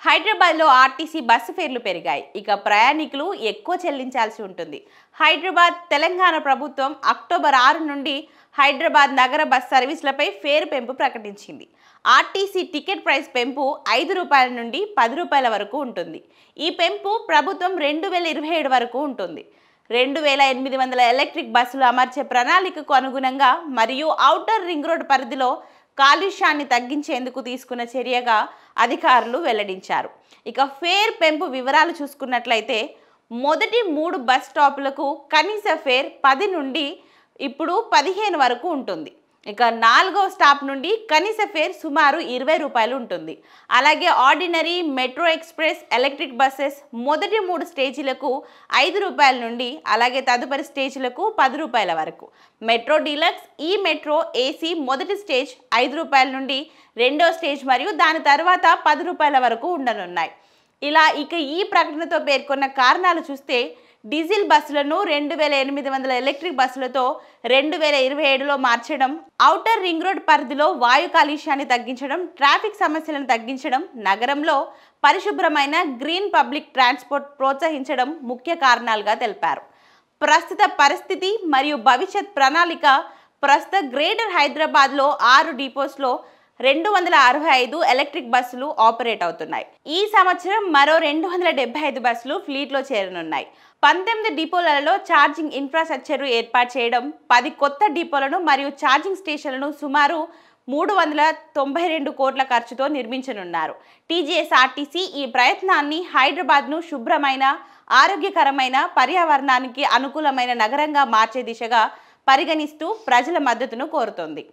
హైదరాబాద్లో RTC bus ఫేర్లు పెరిగాయి. ఇక ప్రయాణికులు ఎక్కువ చెల్లించాల్సి ఉంటుంది. హైదరాబాద్ తెలంగాణ ప్రభుత్వం అక్టోబర్ 6 నుండి హైదరాబాద్ నగర బస్ సర్వీసులపై ఫేర్ పెంపు ప్రకటించింది. ఆర్టీసీ టికెట్ ప్రైస్ పెంపు ₹5 నుండి ₹10 వరకు ఉంటుంది. ఈ పెంపు ప్రభుత్వం 2027 వరకు ఉంటుంది. 2800 ఎలక్ట్రిక్ బస్సులు అమర్చే ప్రణాళికకు అనుగుణంగా మరియు ఔటర్ రింగ్ రోడ్ పరిధిలో కాలుష్యాన్ని తగ్గించేందుకు తీసుకున్న చర్యగా అధికారులు వెల్లడించారు. ఇక ఫేర్ పెంపు వివరాలు చూసుకున్నట్లయితే మొదటి 3 బస్ స్టాపులకు కనీస ఫేర్ 10 నుండి ఇప్పుడు 15 వరకు ఉంటుంది. ఇక 4వ స్టాప్ నుండి కనీస ఫేర్ సుమారు ₹20 ఉంటుంది. అలాగే ordinary, metro express, electric buses మొదటి 3 స్టేజీలకు ₹5 నుండి అలాగే తదుపరి స్టేజీలకు ₹10 వరకు. మెట్రో డీలక్స్, ఈ మెట్రో ఏసీ మొదటి స్టేజ్ ₹5 నుండి రెండో స్టేజ్ మరియు దాని తర్వాత ₹10 వరకు ఉండనున్నాయి. ఇక ఈ ప్రకటనతో పేర్కొన్న కారణాలు చూస్తే డీజిల్ బస్సులను 2800 ఎలక్ట్రిక్ బస్సులతో 2027లో మార్చడం, ఔటర్ రింగ్ రోడ్ పరిధిలో వాయు కాలుష్యాన్ని తగ్గించడం, ట్రాఫిక్ సమస్యలను తగ్గించడం, నగరంలో పరిశుభ్రమైన గ్రీన్ పబ్లిక్ ట్రాన్స్పోర్ట్ ప్రోత్సహించడం ముఖ్య కారణాలుగా తెలిపారు. ప్రస్తుత పరిస్థితి మరియు భవిష్యత్ ప్రణాళిక ప్రస్తుత గ్రేటర్ హైదరాబాద్లో 6 డిపోస్లో 265 ఎలక్ట్రిక్ బస్సులు ఆపరేట్ అవుతున్నాయి. ఈ సంవత్సరం మరో 275 బస్సులు ఫ్లీట్లో చేరనున్నాయి. 19 డిపోలలో ఛార్జింగ్ ఇన్ఫ్రాస్ట్రక్చర్ ఏర్పాటు చేయడం, 10 కొత్త డిపోలను మరియు ఛార్జింగ్ స్టేషన్లను సుమారు 392 కోట్ల ఖర్చుతో నిర్మించనున్నారు. టీజీఎస్ఆర్టీసీ ఈ ప్రయత్నాన్ని హైదరాబాద్ను శుభ్రమైన, ఆరోగ్యకరమైన, పర్యావరణానికి అనుకూలమైన నగరంగా మార్చే దిశగా పరిగణిస్తూ ప్రజల మద్దతును కోరుతోంది.